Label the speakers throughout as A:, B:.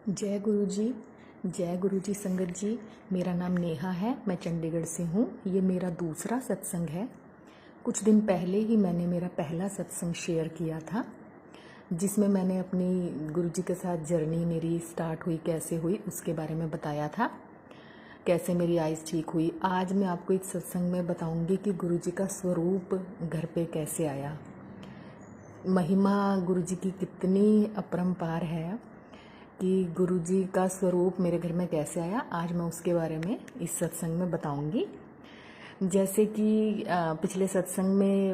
A: जय गुरु जी। जय गुरु जी संगत जी। मेरा नाम नेहा है, मैं चंडीगढ़ से हूँ। ये मेरा दूसरा सत्संग है। कुछ दिन पहले ही मैंने मेरा पहला सत्संग शेयर किया था, जिसमें मैंने अपनी गुरु जी के साथ जर्नी मेरी स्टार्ट हुई, कैसे हुई उसके बारे में बताया था, कैसे मेरी आइज़ ठीक हुई। आज मैं आपको इस सत्संग में बताऊंगी कि गुरु जी का स्वरूप घर पे कैसे आया। महिमा गुरु जी की कितनी अपरंपार है कि गुरु जी का स्वरूप मेरे घर में कैसे आया। आज मैं उसके बारे में इस सत्संग में बताऊंगी। जैसे कि पिछले सत्संग में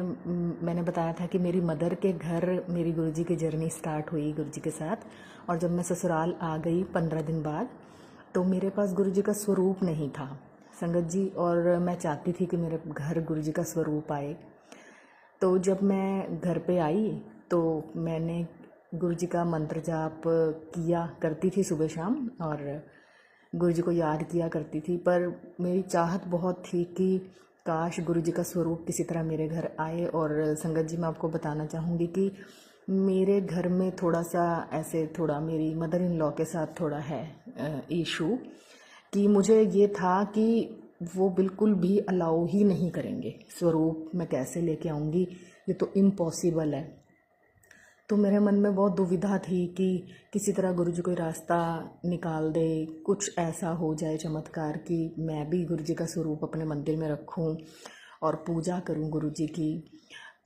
A: मैंने बताया था कि मेरी मदर के घर मेरी गुरु जी की जर्नी स्टार्ट हुई गुरु जी के साथ। और जब मैं ससुराल आ गई 15 दिन बाद, तो मेरे पास गुरु जी का स्वरूप नहीं था संगत जी, और मैं चाहती थी कि मेरे घर गुरु जी का स्वरूप आए। तो जब मैं घर पे आई तो मैंने गुरु जी का मंत्र जाप किया करती थी सुबह शाम, और गुरु जी को याद किया करती थी। पर मेरी चाहत बहुत थी कि काश गुरु जी का स्वरूप किसी तरह मेरे घर आए। और संगत जी, मैं आपको बताना चाहूँगी कि मेरे घर में थोड़ा सा ऐसे, थोड़ा मेरी मदर इन लॉ के साथ थोड़ा है इशू, कि मुझे ये था कि वो बिल्कुल भी अलाउ ही नहीं करेंगे। स्वरूप मैं कैसे लेके आऊँगी, ये तो इम्पॉसिबल है। तो मेरे मन में बहुत दुविधा थी कि किसी तरह गुरु जी कोई रास्ता निकाल दे, कुछ ऐसा हो जाए चमत्कार कि मैं भी गुरु जी का स्वरूप अपने मंदिर में रखूं और पूजा करूं गुरु जी की।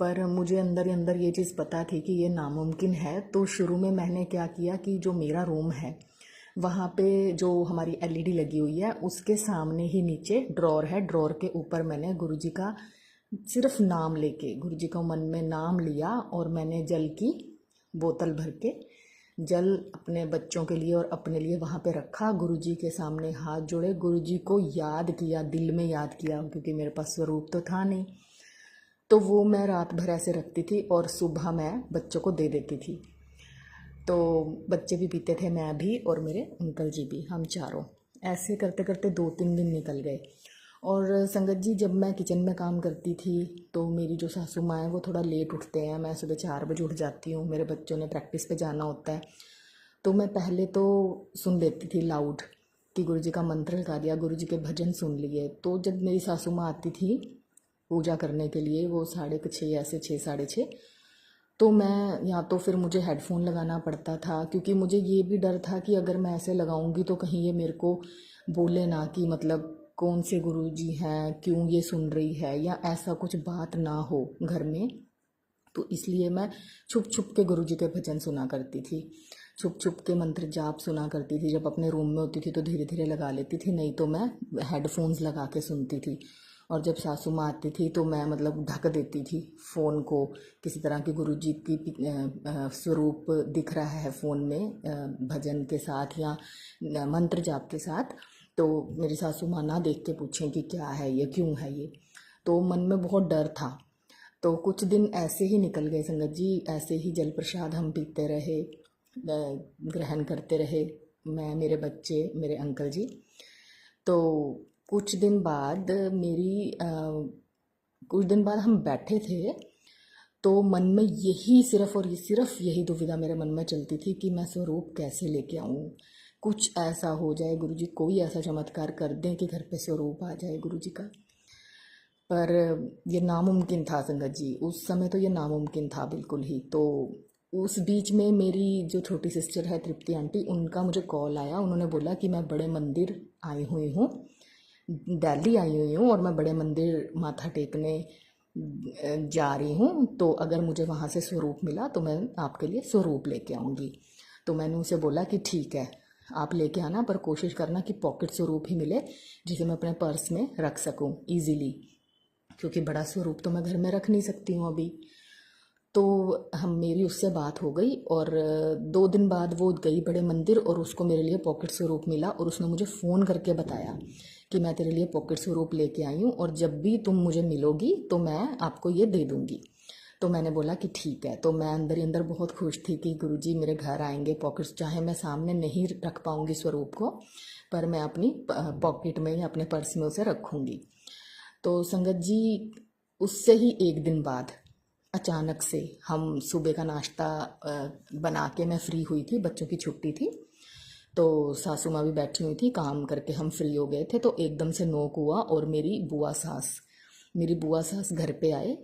A: पर मुझे अंदर ही अंदर ये चीज़ पता थी कि ये नामुमकिन है। तो शुरू में मैंने क्या किया कि जो मेरा रूम है वहाँ पे जो हमारी एलईडी लगी हुई है उसके सामने ही नीचे ड्रॉर है, ड्रॉर के ऊपर मैंने गुरु जी का सिर्फ नाम लेके गुरु जी का मन में नाम लिया, और मैंने जल की बोतल भर के जल अपने बच्चों के लिए और अपने लिए वहाँ पे रखा। गुरु जी के सामने हाथ जोड़े, गुरु जी को याद किया, दिल में याद किया, क्योंकि मेरे पास स्वरूप तो था नहीं। तो वो मैं रात भर ऐसे रखती थी और सुबह मैं बच्चों को दे देती थी। तो बच्चे भी पीते थे, मैं भी और मेरे अंकल जी भी, हम चारों। ऐसे करते करते 2-3 दिन निकल गए। और संगत जी, जब मैं किचन में काम करती थी तो मेरी जो सासू माँ है वो थोड़ा लेट उठते हैं। मैं सुबह 4 बजे उठ जाती हूँ, मेरे बच्चों ने प्रैक्टिस पे जाना होता है। तो मैं पहले तो सुन लेती थी लाउड कि गुरु जी का मंत्र लगा दिया, गुरु जी के भजन सुन लिए। तो जब मेरी सासू माँ आती थी पूजा करने के लिए, वो 6:30 ऐसे 6, 6:30, तो मैं या तो फिर मुझे हेडफोन लगाना पड़ता था, क्योंकि मुझे ये भी डर था कि अगर मैं ऐसे लगाऊंगी तो कहीं ये मेरे को बोले ना कि मतलब कौन से गुरु जी हैं, क्यों ये सुन रही है, या ऐसा कुछ बात ना हो घर में। तो इसलिए मैं छुप छुप के गुरु जी के भजन सुना करती थी, छुप छुप के मंत्र जाप सुना करती थी। जब अपने रूम में होती थी तो धीरे धीरे लगा लेती थी, नहीं तो मैं हेडफोन्स लगा के सुनती थी। और जब सासू माँ आती थी तो मैं मतलब ढक देती थी फ़ोन को, किसी तरह की गुरु जी की स्वरूप दिख रहा है फ़ोन में भजन के साथ या मंत्र जाप के साथ, तो मेरी सासू माँ ना देख के पूछें कि क्या है ये, क्यों है ये। तो मन में बहुत डर था। तो कुछ दिन ऐसे ही निकल गए संगत जी, ऐसे ही जल प्रसाद हम पीते रहे, ग्रहण करते रहे, मैं, मेरे बच्चे, मेरे अंकल जी। तो कुछ दिन बाद कुछ दिन बाद हम बैठे थे, तो मन में यही सिर्फ और ये सिर्फ यही दुविधा मेरे मन में चलती थी कि मैं स्वरूप कैसे लेके आऊँ। कुछ ऐसा हो जाए, गुरु जी कोई ऐसा चमत्कार कर दें कि घर पे स्वरूप आ जाए गुरु जी का। पर ये नामुमकिन था संगत जी, उस समय तो ये नामुमकिन था बिल्कुल ही। तो उस बीच में मेरी जो छोटी सिस्टर है तृप्ति आंटी, उनका मुझे कॉल आया। उन्होंने बोला कि मैं बड़े मंदिर आई हुई हूँ, दिल्ली आई हुई हूँ, और मैं बड़े मंदिर माथा टेकने जा रही हूँ, तो अगर मुझे वहाँ से स्वरूप मिला तो मैं आपके लिए स्वरूप लेके आऊँगी। तो मैंने उसे बोला कि ठीक है, आप लेके आना, पर कोशिश करना कि पॉकेट स्वरूप ही मिले जिसे मैं अपने पर्स में रख सकूँ ईजीली, क्योंकि बड़ा स्वरूप तो मैं घर में रख नहीं सकती हूँ अभी। तो हम मेरी उससे बात हो गई, और 2 दिन बाद वो गई बड़े मंदिर और उसको मेरे लिए पॉकेट स्वरूप मिला, और उसने मुझे फ़ोन करके बताया कि मैं तेरे लिए पॉकेट स्वरूप लेके आई हूँ, और जब भी तुम मुझे मिलोगी तो मैं आपको ये दे दूँगी। तो मैंने बोला कि ठीक है। तो मैं अंदर ही अंदर बहुत खुश थी कि गुरुजी मेरे घर आएंगे, पॉकेट्स, चाहे मैं सामने नहीं रख पाऊँगी स्वरूप को, पर मैं अपनी पॉकेट में या अपने पर्स में उसे रखूँगी। तो संगत जी, उससे ही 1 दिन बाद अचानक से हम सुबह का नाश्ता बना के, मैं फ्री हुई थी, बच्चों की छुट्टी थी, तो सासू माँ भी बैठी हुई थी, काम करके हम फ्री हो गए थे, तो एकदम से नोक हुआ और मेरी बुआ सास घर पे आए।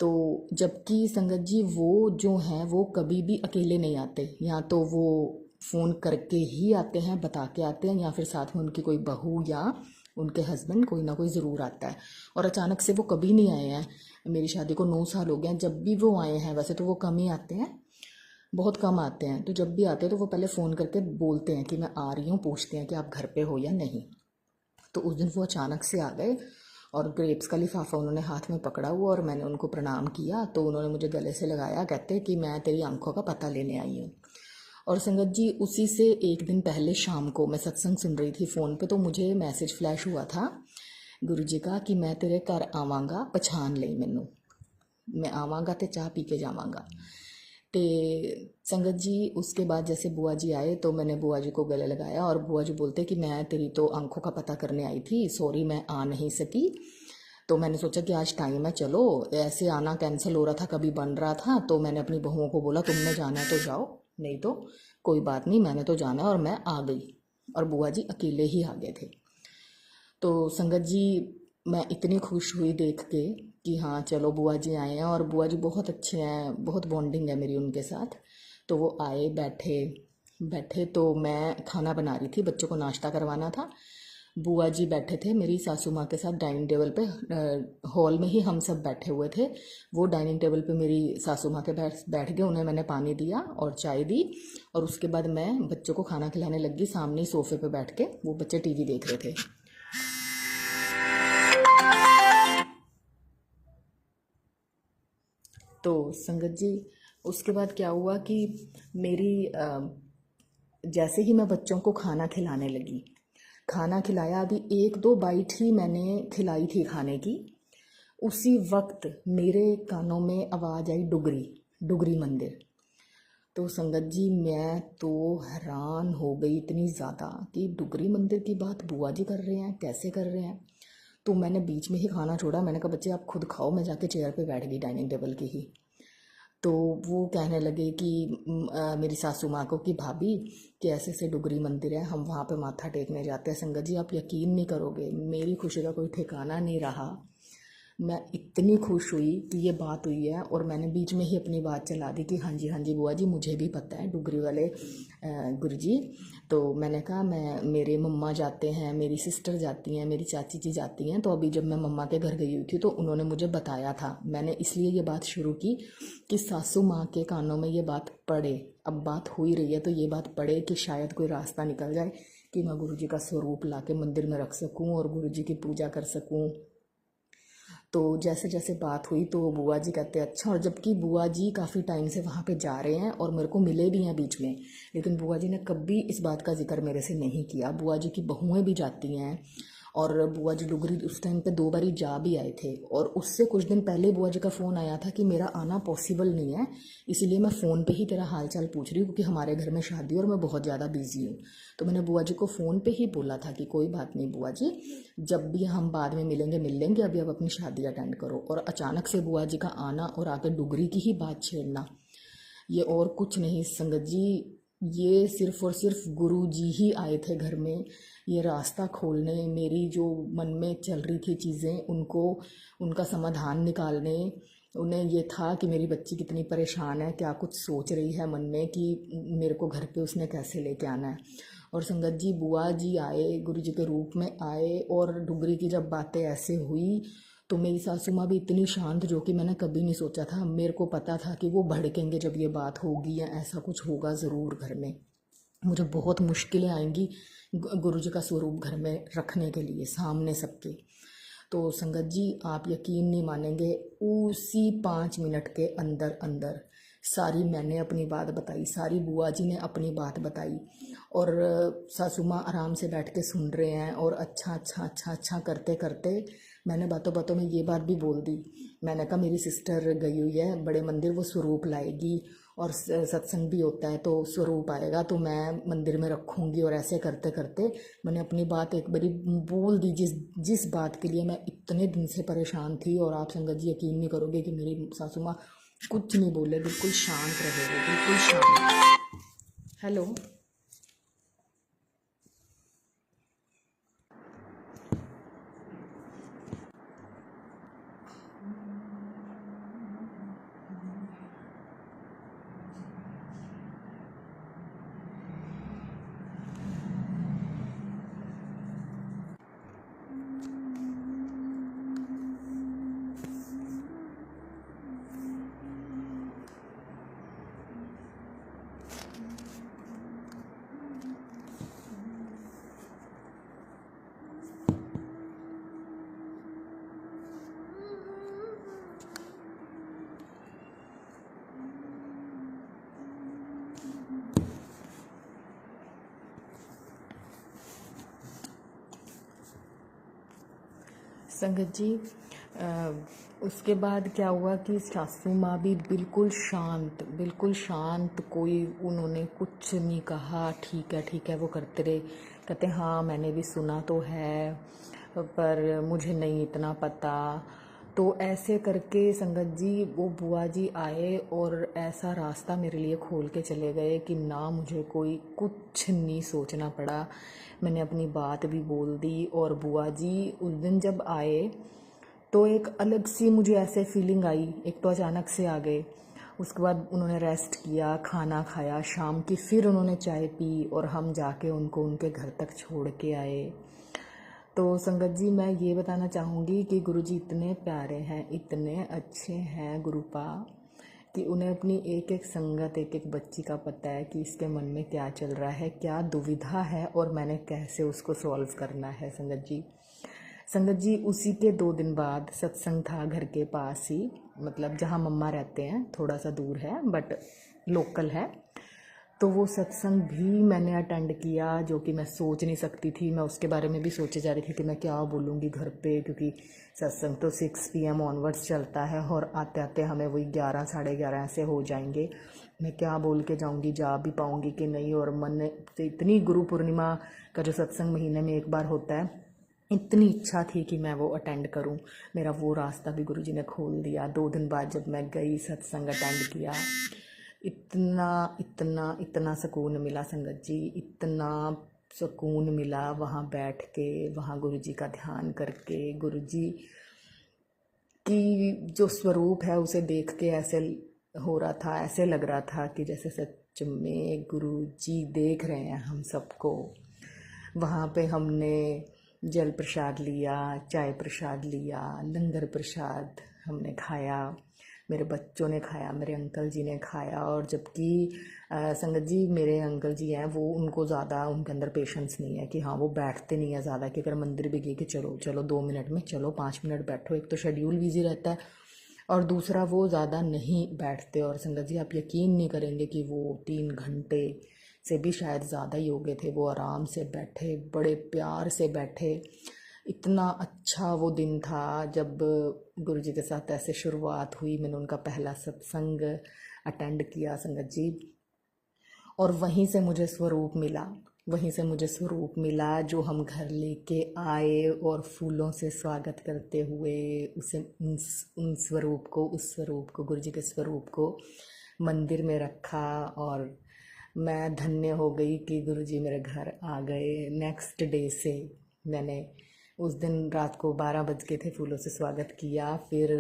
A: तो जबकि संगत जी वो जो हैं वो कभी भी अकेले नहीं आते, या तो वो फ़ोन करके ही आते हैं, बता के आते हैं, या फिर साथ में उनकी कोई बहू या उनके हस्बैंड कोई ना कोई ज़रूर आता है। और अचानक से वो कभी नहीं आए हैं। मेरी शादी को 9 साल हो गए हैं, जब भी वो आए हैं, वैसे तो वो कम ही आते हैं, बहुत कम आते हैं, तो जब भी आते हैं तो वो पहले फ़ोन करके बोलते हैं कि मैं आ रही हूँ, पूछते हैं कि आप घर पे हो या नहीं। तो उस दिन वो अचानक से आ गए और ग्रेप्स का लिफाफा उन्होंने हाथ में पकड़ा हुआ, और मैंने उनको प्रणाम किया तो उन्होंने मुझे गले से लगाया, कहते कि मैं तेरी आंखों का पता लेने आई हूँ। और संगत जी उसी से एक दिन पहले शाम को मैं सत्संग सुन रही थी फ़ोन पे, तो मुझे मैसेज फ्लैश हुआ था गुरु जी का कि मैं तेरे घर आवांगा, पछान ले मैनू, मैं आवांगा तो चाह पी के जावांगा। तो संगत जी उसके बाद जैसे बुआ जी आए तो मैंने बुआ जी को गले लगाया, और बुआ जी बोलते कि मैं तेरी तो आंखों का पता करने आई थी, सॉरी मैं आ नहीं सकी। तो मैंने सोचा कि आज टाइम है, चलो, ऐसे आना कैंसिल हो रहा था, कभी बन रहा था, तो मैंने अपनी बहुओं को बोला तुमने जाना है तो जाओ, नहीं तो कोई बात नहीं, मैंने तो जाना है, और मैं आ गई। और बुआ जी अकेले ही आ गए थे। तो संगत जी मैं इतनी खुश हुई देख के कि हाँ चलो बुआ जी आए हैं, और बुआ जी बहुत अच्छे हैं, बहुत बॉन्डिंग है मेरी उनके साथ। तो वो आए, बैठे बैठे तो मैं खाना बना रही थी, बच्चों को नाश्ता करवाना था। बुआ जी बैठे थे मेरी सासू माँ के साथ डाइनिंग टेबल पे, हॉल में ही हम सब बैठे हुए थे। वो डाइनिंग टेबल पे मेरी सासू माँ के बैठ बैठ गए, उन्हें मैंने पानी दिया और चाय दी, और उसके बाद मैं बच्चों को खाना खिलाने लगी, सामने ही सोफे पे बैठ के वो बच्चे टीवी देख रहे थे। तो संगत जी उसके बाद क्या हुआ कि मेरी जैसे ही मैं बच्चों को खाना खिलाने लगी, खाना खिलाया, अभी एक दो बाइट ही मैंने खिलाई थी खाने की, उसी वक्त मेरे कानों में आवाज़ आई डुगरी, डुगरी मंदिर। तो संगत जी मैं तो हैरान हो गई इतनी ज़्यादा कि डुगरी मंदिर की बात बुआ जी कर रहे हैं, कैसे कर रहे हैं। तो मैंने बीच में ही खाना छोड़ा, मैंने कहा बच्चे आप खुद खाओ, मैं जाके चेयर पे बैठ गई डाइनिंग टेबल की ही। तो वो कहने लगे कि मेरी सासू माँ को कि भाभी कि ऐसे ऐसे डुगरी मंदिर है, हम वहाँ पे माथा टेकने जाते हैं। संगत जी आप यकीन नहीं करोगे, मेरी खुशी का कोई ठिकाना नहीं रहा। मैं इतनी खुश हुई कि ये बात हुई है, और मैंने बीच में ही अपनी बात चला दी कि हाँ जी बुआ जी मुझे भी पता है डुगरी वाले गुरु जी। तो मैंने कहा मैं, मेरे मम्मा जाते हैं, मेरी सिस्टर जाती हैं, मेरी चाची जी जाती हैं, तो अभी जब मैं मम्मा के घर गई हुई थी तो उन्होंने मुझे बताया था। मैंने इसलिए ये बात शुरू की कि सासू माँ के कानों में ये बात पड़े, अब बात हो ही रही है तो ये बात पड़े कि शायद कोई रास्ता निकल जाए कि मैं गुरु जी का स्वरूप ला के मंदिर में रख सकूँ और गुरु जी की पूजा कर सकूँ। तो जैसे जैसे बात हुई तो बुआ जी कहते अच्छा, और जबकि बुआ जी काफ़ी टाइम से वहाँ पे जा रहे हैं और मेरे को मिले भी हैं बीच में, लेकिन बुआ जी ने कभी इस बात का जिक्र मेरे से नहीं किया। बुआ जी की बहुएं भी जाती हैं, और बुआ जी डुगरी उस टाइम पे 2 बारी जा भी आए थे, और उससे कुछ दिन पहले बुआ जी का फ़ोन आया था कि मेरा आना पॉसिबल नहीं है, इसीलिए मैं फ़ोन पे ही तेरा हाल चाल पूछ रही हूँ, क्योंकि हमारे घर में शादी है और मैं बहुत ज़्यादा बिजी हूँ। तो मैंने बुआ जी को फ़ोन पे ही बोला था कि कोई बात नहीं बुआ जी, जब भी हम बाद में मिलेंगे मिल लेंगे, अभी आप अपनी शादी अटेंड करो। और अचानक से बुआ जी का आना और आके डुगरी की ही बात छेड़ना, ये और कुछ नहीं संगत जी, ये सिर्फ और सिर्फ गुरु जी ही आए थे घर में, ये रास्ता खोलने, मेरी जो मन में चल रही थी चीज़ें उनको, उनका समाधान निकालने। उन्हें ये था कि मेरी बच्ची कितनी परेशान है, क्या कुछ सोच रही है मन में कि मेरे को घर पे उसने कैसे लेके आना है। और संगत जी बुआ जी आए, गुरु जी के रूप में आए, और डुगरी की जब बातें ऐसे हुई तो मेरी सासू माँ भी इतनी शांत, जो कि मैंने कभी नहीं सोचा था। मेरे को पता था कि वो भड़केंगे जब ये बात होगी, या ऐसा कुछ होगा ज़रूर घर में, मुझे बहुत मुश्किलें आएंगी गुरु जी का स्वरूप घर में रखने के लिए सामने सबके। तो संगत जी आप यकीन नहीं मानेंगे, उसी 5 मिनट के अंदर अंदर सारी मैंने अपनी बात बताई, सारी बुआ जी ने अपनी बात बताई, और सासू माँ आराम से बैठ के सुन रहे हैं, और अच्छा अच्छा अच्छा अच्छा करते करते मैंने बातों बातों में ये बात भी बोल दी। मैंने कहा मेरी सिस्टर गई हुई है बड़े मंदिर, वो स्वरूप लाएगी, और सत्संग भी होता है तो स्वरूप आएगा तो मैं मंदिर में रखूँगी। और ऐसे करते करते मैंने अपनी बात एक बारी बोल दी, जिस जिस बात के लिए मैं इतने दिन से परेशान थी। और आप संगत जी यकीन नहीं करोगे कि मेरी सासू माँ कुछ नहीं बोले, बिल्कुल शांत रहे, वो बिल्कुल शांत। हेलो, संगत जी, उसके बाद क्या हुआ कि सासू माँ भी बिल्कुल शांत, कोई उन्होंने कुछ नहीं कहा। ठीक है वो करते रहे। कहते हाँ मैंने भी सुना तो है पर मुझे नहीं इतना पता। तो ऐसे करके संगत जी वो बुआ जी आए और ऐसा रास्ता मेरे लिए खोल के चले गए कि ना मुझे कोई कुछ नहीं सोचना पड़ा। मैंने अपनी बात भी बोल दी और बुआ जी उस दिन जब आए तो एक अलग सी मुझे ऐसे फीलिंग आई। एक तो अचानक से आ गए, उसके बाद उन्होंने रेस्ट किया, खाना खाया शाम की, फिर उन्होंने चाय पी और हम जाके उनको उनके घर तक छोड़ के आए। तो संगत जी मैं ये बताना चाहूँगी कि गुरुजी इतने प्यारे हैं, इतने अच्छे हैं गुरुपा, कि उन्हें अपनी एक एक संगत, एक एक बच्ची का पता है कि इसके मन में क्या चल रहा है, क्या दुविधा है और मैंने कैसे उसको सॉल्व करना है। संगत जी उसी के 2 दिन बाद सत्संग था घर के पास ही, मतलब जहाँ मम्मा रहते हैं, थोड़ा सा दूर है बट लोकल है। तो वो सत्संग भी मैंने अटेंड किया, जो कि मैं सोच नहीं सकती थी। मैं उसके बारे में भी सोचे जा रही थी कि मैं क्या बोलूँगी घर पे, क्योंकि सत्संग तो 6 PM ऑनवर्ड्स चलता है और आते आते हमें वही 11 साढ़े 11 ऐसे हो जाएंगे। मैं क्या बोल के जाऊँगी, जा भी पाऊँगी कि नहीं। और मन से इतनी गुरु पूर्णिमा का जो सत्संग महीने में एक बार होता है, इतनी इच्छा थी कि मैं वो अटेंड करूं। मेरा वो रास्ता भी गुरुजी ने खोल दिया। 2 दिन बाद जब मैं गई, सत्संग अटेंड किया, इतना इतना इतना सुकून मिला संगत जी, इतना सुकून मिला वहाँ बैठ के, वहाँ गुरुजी का ध्यान करके, गुरुजी की जो स्वरूप है उसे देख के ऐसे हो रहा था, ऐसे लग रहा था कि जैसे सच में गुरुजी देख रहे हैं हम सबको। वहाँ पे हमने जल प्रसाद लिया, चाय प्रसाद लिया, लंगर प्रसाद हमने खाया, मेरे बच्चों ने खाया, मेरे अंकल जी ने खाया। और जबकि संगत जी मेरे अंकल जी हैं, वो उनको ज़्यादा उनके अंदर पेशेंस नहीं है कि हाँ वो बैठते नहीं है ज़्यादा, कि अगर मंदिर भी गए कि चलो चलो 2 मिनट में, चलो 5 मिनट बैठो। एक तो शेड्यूल बिजी रहता है और दूसरा वो ज़्यादा नहीं बैठते। और संगत जी आप यकीन नहीं करेंगे कि वो 3 घंटे से भी शायद ज़्यादा ही हो गए थे, वो आराम से बैठे, बड़े प्यार से बैठे। इतना अच्छा वो दिन था जब गुरुजी के साथ ऐसे शुरुआत हुई। मैंने उनका पहला सत्संग अटेंड किया संगत जी, और वहीं से मुझे स्वरूप मिला, जो हम घर लेके आए और फूलों से स्वागत करते हुए उसे उन स्वरूप को, उस स्वरूप को, गुरुजी के स्वरूप को मंदिर में रखा। और मैं धन्य हो गई कि गुरुजी मेरे घर आ गए। नेक्स्ट डे से मैंने उस दिन रात को 12 बज गए थे, फूलों से स्वागत किया। फिर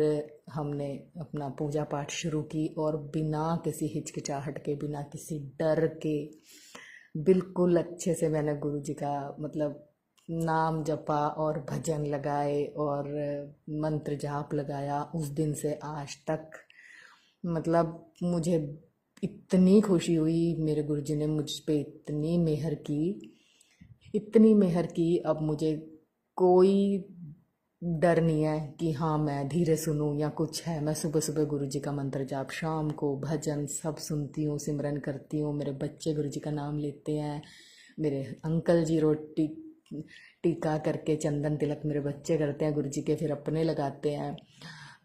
A: हमने अपना पूजा पाठ शुरू की और बिना किसी हिचकिचाहट के, बिना किसी डर के, बिल्कुल अच्छे से मैंने गुरुजी का मतलब नाम जपा और भजन लगाए और मंत्र जाप लगाया। उस दिन से आज तक मतलब मुझे इतनी खुशी हुई, मेरे गुरुजी ने मुझ पे इतनी मेहर की। अब मुझे कोई डर नहीं है कि हाँ मैं धीरे सुनूं या कुछ है। मैं सुबह सुबह गुरुजी का मंत्र जाप, शाम को भजन सब सुनती हूँ, सिमरन करती हूँ। मेरे बच्चे गुरुजी का नाम लेते हैं, मेरे अंकल जी रोटी टीका करके चंदन तिलक मेरे बच्चे करते हैं गुरुजी के, फिर अपने लगाते हैं।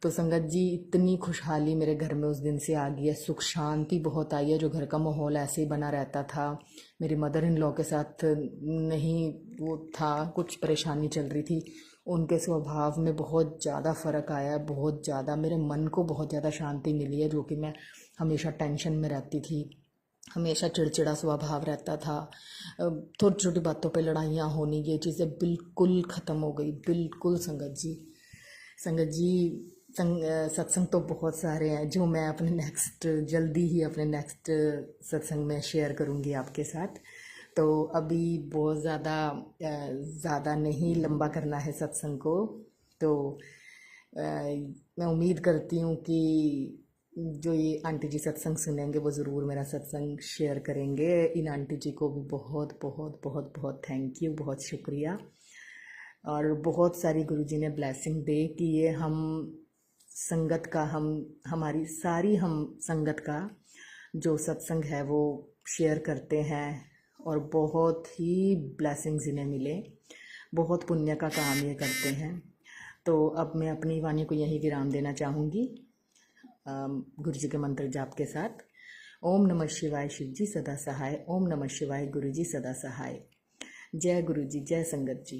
A: तो संगत जी इतनी खुशहाली मेरे घर में उस दिन से आ गई है, सुख शांति बहुत आई है। जो घर का माहौल ऐसे ही बना रहता था, मेरी मदर इन लॉ के साथ नहीं वो था, कुछ परेशानी चल रही थी, उनके स्वभाव में बहुत ज़्यादा फ़र्क आया है, बहुत ज़्यादा। मेरे मन को बहुत ज़्यादा शांति मिली है, जो कि मैं हमेशा टेंशन में रहती थी, हमेशा चिड़चिड़ा स्वभाव रहता था, छोटी छोटी बातों पे लड़ाइयाँ होनी, ये चीज़ें बिल्कुल ख़त्म हो गई, बिल्कुल। संगत जी सत्संग तो बहुत सारे हैं जो मैं जल्दी ही अपने नेक्स्ट सत्संग में शेयर करूँगी आपके साथ। तो अभी बहुत ज़्यादा नहीं लंबा करना है सत्संग को। तो मैं उम्मीद करती हूँ कि जो ये आंटी जी सत्संग सुनेंगे वो ज़रूर मेरा सत्संग शेयर करेंगे। इन आंटी जी को भी बहुत बहुत बहुत बहुत थैंक यू, बहुत शुक्रिया। और बहुत सारी गुरुजी ने ब्लेसिंग दे कि ये हमारी सारी हम संगत का जो सत्संग है वो शेयर करते हैं और बहुत ही ब्लेसिंग्स इन्हें मिले, बहुत पुण्य का काम ये करते हैं। तो अब मैं अपनी वाणी को यहीं विराम देना चाहूँगी गुरु जी के मंत्र जाप के साथ। ओम नमः शिवाय, शिव जी सदा सहाय। ओम नमः शिवाय, गुरु जी सदा सहाय। जय गुरु जी, जय संगत जी।